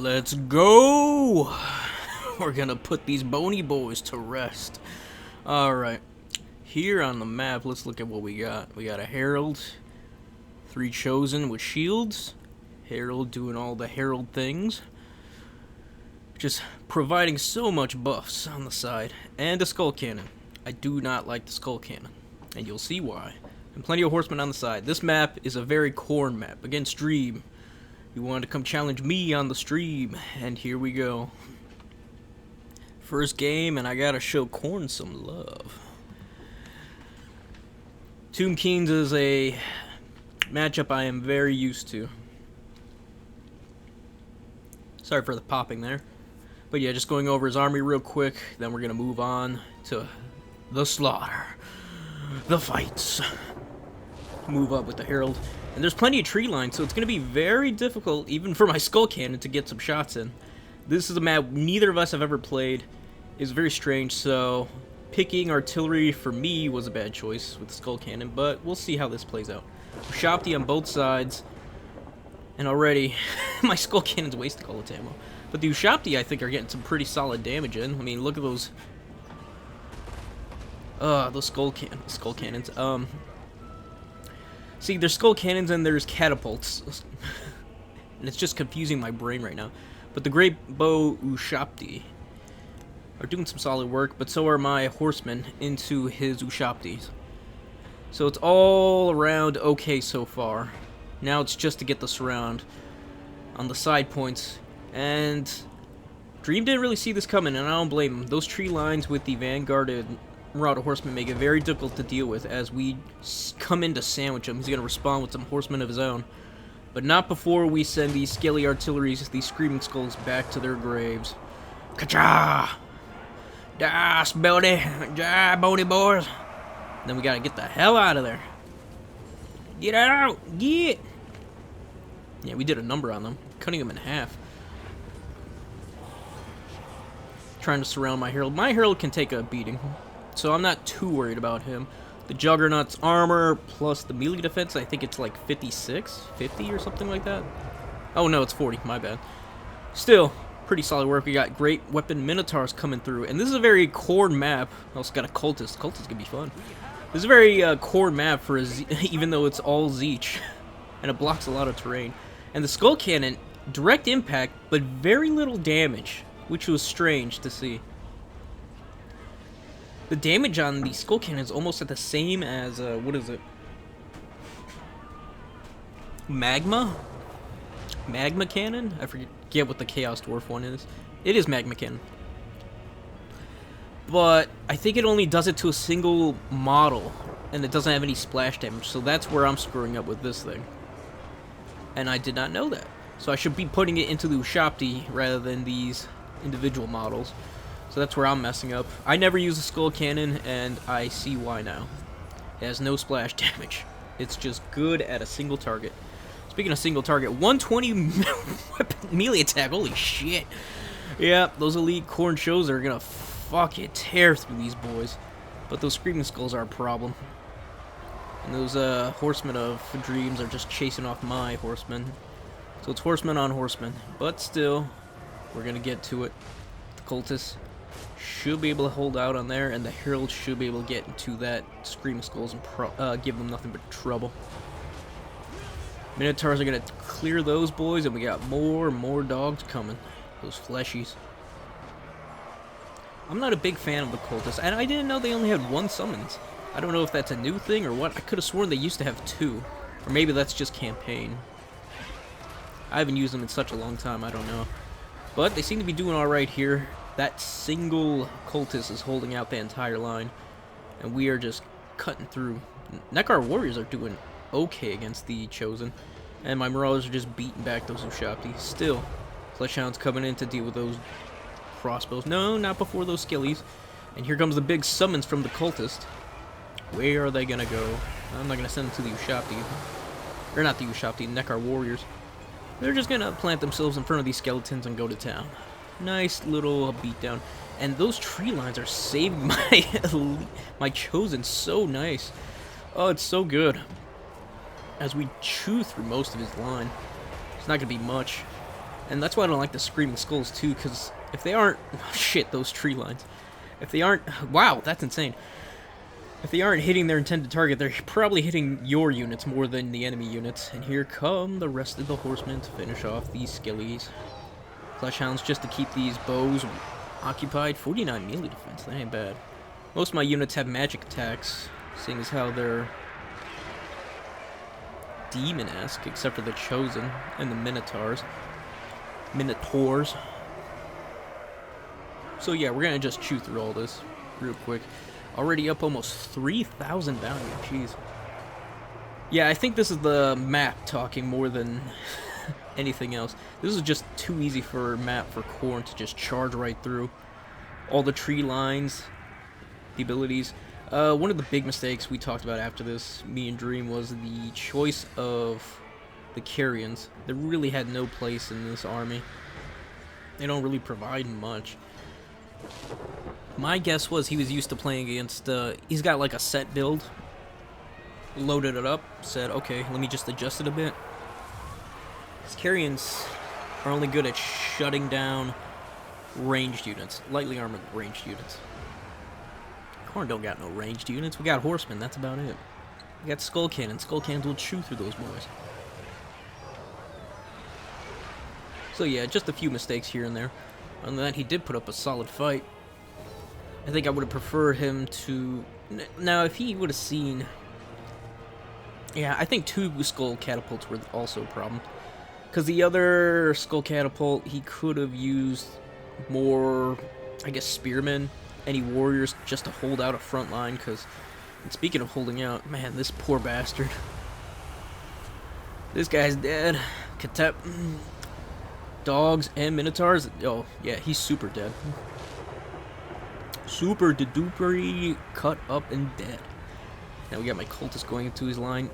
Let's go! We're gonna put these bony boys to rest. Alright. Here on the map, let's look at what we got. We got a Herald, 3 Chosen with shields, Herald doing all the Herald things, just providing so much buffs on the side, and a Skull Cannon. I do not like the Skull Cannon, and you'll see why. And plenty of horsemen on the side. This map is a very Khorne map, against Stream. You wanted to come challenge me on the stream, and here we go. First game, and I gotta show Khorne some love. Tomb Kings is a matchup I am very used to. Sorry for the popping there. But yeah, just going over his army real quick, then we're gonna move on to the slaughter. The fights. Move up with the Herald. And there's plenty of tree lines, so it's going to be very difficult, even for my Skull Cannon, to get some shots in. This is a map neither of us have ever played. It's very strange, so picking artillery for me was a bad choice with the Skull Cannon, but we'll see how this plays out. Ushapti on both sides, and already my Skull Cannon's wasting all its ammo. But the Ushapti, I think, are getting some pretty solid damage in. I mean, look at those Skull Cannons. See, there's Skull Cannons and there's catapults. And it's just confusing my brain right now. But the Great Bow Ushapti are doing some solid work, but so are my horsemen into his Ushaptis. So it's all around okay so far. Now it's just to get the surround on the side points. And Dream didn't really see this coming, and I don't blame him. Those tree lines with the vanguarded Marauder horsemen make it very difficult to deal with as we come in to sandwich him. He's going to respond with some horsemen of his own. But not before we send these scaly artilleries, these screaming skulls, back to their graves. Ka-cha! Das, Bony! Die, bony boys! Then we got to get the hell out of there. Get out! Get! Yeah, we did a number on them, cutting them in half. Trying to surround my Herald. My Herald can take a beating, so I'm not too worried about him. The Juggernaut's armor plus the melee defense, I think it's like 56, 50 or something like that. Oh no, it's 40, my bad. Still, pretty solid work. We got great weapon Minotaurs coming through, and this is a very Khorne map. Also got a Cultist. Cultist can be fun. This is a very Khorne map for a even though it's all Zeech, and it blocks a lot of terrain. And the Skull Cannon, direct impact, but very little damage, which was strange to see. The damage on the Skull Cannon is almost at the same as, what is it? Magma? Magma Cannon? I forget what the Chaos Dwarf one is. It is Magma Cannon. But I think it only does it to a single model, and it doesn't have any splash damage, so that's where I'm screwing up with this thing. And I did not know that. So I should be putting it into the Ushapti rather than these individual models. So that's where I'm messing up. I never use a Skull Cannon, and I see why now. It has no splash damage. It's just good at a single target. Speaking of single target, 120 melee attack, holy shit. Yeah, those elite Khorne shows are gonna fucking tear through these boys. But those Screaming Skulls are a problem. And those Horsemen of Dreams are just chasing off my horsemen. So it's horsemen on horsemen. But still, we're gonna get to it. The Cultists should be able to hold out on there, and the Herald should be able to get into that Screaming Skulls and give them nothing but trouble. Minotaurs are going to clear those boys, and we got more and more dogs coming. Those fleshies. I'm not a big fan of the Cultists, and I didn't know they only had 1 summons. I don't know if that's a new thing or what. I could have sworn they used to have 2. Or maybe that's just campaign. I haven't used them in such a long time, I don't know. But they seem to be doing alright here. That single Cultist is holding out the entire line, and we are just cutting through. Nekar Warriors are doing okay against the Chosen, and my Marauders are just beating back those Ushapti. Still, Fleshhound's coming in to deal with those crossbows. No, not before those skillies. And here comes the big summons from the Cultist. Where are they gonna go? I'm not gonna send them to the Ushapti. Or not the Ushapti, Nekar Warriors. They're just gonna plant themselves in front of these skeletons and go to town. Nice little beatdown. And those tree lines are saving my Chosen so nice. Oh, it's so good. As we chew through most of his line. It's not going to be much. And that's why I don't like the Screaming Skulls, too, because if they aren't... Oh, shit, those tree lines. If they aren't... Wow, that's insane. If they aren't hitting their intended target, they're probably hitting your units more than the enemy units. And here come the rest of the horsemen to finish off these skellies. Flesh Hounds just to keep these bows occupied. 49 melee defense, that ain't bad. Most of my units have magic attacks, seeing as how they're demon-esque, except for the Chosen and the Minotaurs. So yeah, we're gonna just chew through all this real quick. Already up almost 3,000 value, jeez. Yeah, I think this is the map talking more than anything else. This is just too easy for a map for Khorne to just charge right through. All the tree lines, the abilities. One of the big mistakes we talked about after this, me and Dream, was the choice of the Carrions. They really had no place in this army. They don't really provide much. My guess was he was used to playing against, he's got like a set build, loaded it up, said, okay, let me just adjust it a bit. His Carrions are only good at shutting down ranged units, lightly armored ranged units. Khorne don't got no ranged units, we got horsemen, that's about it. We got skull cannons will chew through those boys. So yeah, just a few mistakes here and there. Other than that, he did put up a solid fight. I think I would have preferred him to... Now, if he would have seen... Yeah, I think 2 skull catapults were also a problem. Because the other skull catapult, he could have used more, I guess, spearmen, any warriors, just to hold out a front line. Because, speaking of holding out, man, this poor bastard. This guy's dead. Katep. Dogs and Minotaurs. Oh, yeah, he's super dead. Super de-dupery, cut up and dead. Now we got my cultist going into his line.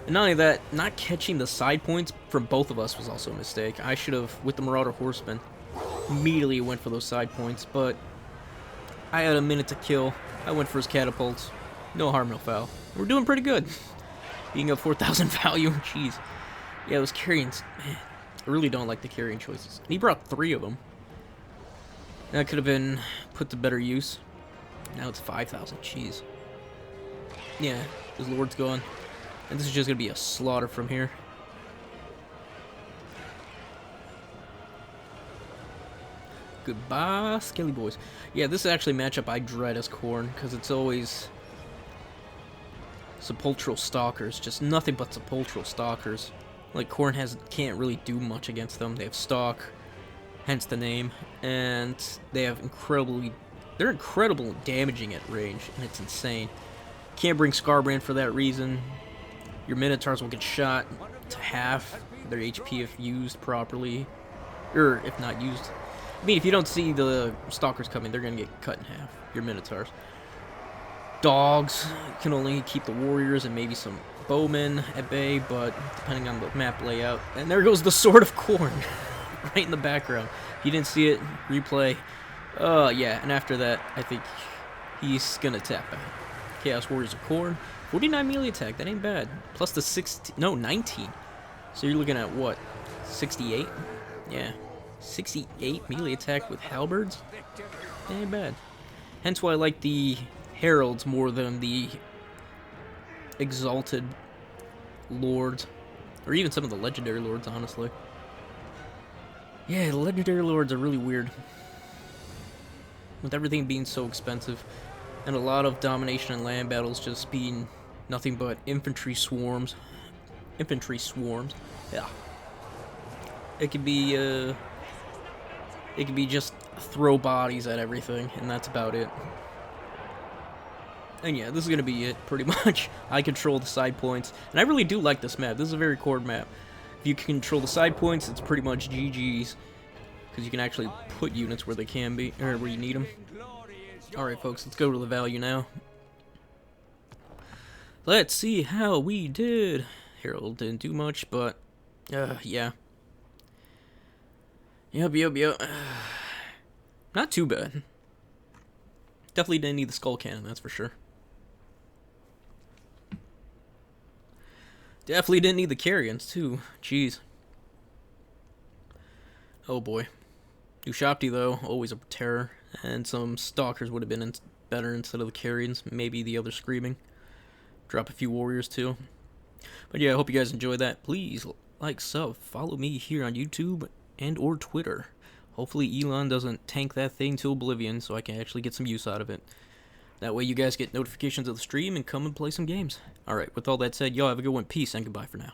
And not only that, not catching the side points from both of us was also a mistake. I should have, with the Marauder Horsemen, immediately went for those side points, but I had a minute to kill. I went for his catapults. No harm, no foul. We're doing pretty good. Being up 4,000 value, jeez. Yeah, those Carrions, man, I really don't like the Carrion choices. And he brought 3 of them. That could have been put to better use. Now it's 5,000, jeez. Yeah, his Lord's gone. And this is just going to be a slaughter from here. Goodbye, Skelly boys. Yeah, this is actually a matchup I dread as Khorne, because it's always sepulchral stalkers. Just nothing but sepulchral stalkers. Like, Khorne can't really do much against them. They have stalk, hence the name, and they have they're incredible damaging at range, and it's insane. Can't bring Scarbrand for that reason. Your Minotaurs will get shot to half their HP if used properly, or if not used. I mean, if you don't see the stalkers coming, they're gonna get cut in half, your Minotaurs. Dogs can only keep the warriors and maybe some bowmen at bay, but depending on the map layout. And there goes the Sword of Khorne, right in the background. If you didn't see it, replay. Yeah, and after that, I think he's gonna tap out. Chaos Warriors of Khorne, 49 melee attack, that ain't bad. Plus the 19. So you're looking at what, 68? Yeah, 68 melee attack with halberds? That ain't bad. Hence why I like the heralds more than the exalted lords, or even some of the legendary lords, honestly. Yeah, the legendary lords are really weird. With everything being so expensive, and a lot of domination and land battles just being nothing but infantry swarms. Yeah. It could be just throw bodies at everything, and that's about it. And yeah, this is gonna be it, pretty much. I control the side points, and I really do like this map. This is a very Khorne map. If you control the side points, it's pretty much GG's, because you can actually put units where they can be, or where you need them. Alright folks, let's go to the value now. Let's see how we did. Herald didn't do much, but yeah. Yep. Not too bad. Definitely didn't need the skull cannon, that's for sure. Definitely didn't need the carrions too. Jeez. Oh boy. Ushabti, though, always a terror. And some Stalkers would have been better instead of the Carrions. Maybe the other Screaming. Drop a few Warriors, too. But yeah, I hope you guys enjoyed that. Please like, sub, follow me here on YouTube and or Twitter. Hopefully Elon doesn't tank that thing to oblivion so I can actually get some use out of it. That way you guys get notifications of the stream and come and play some games. Alright, with all that said, y'all have a good one. Peace and goodbye for now.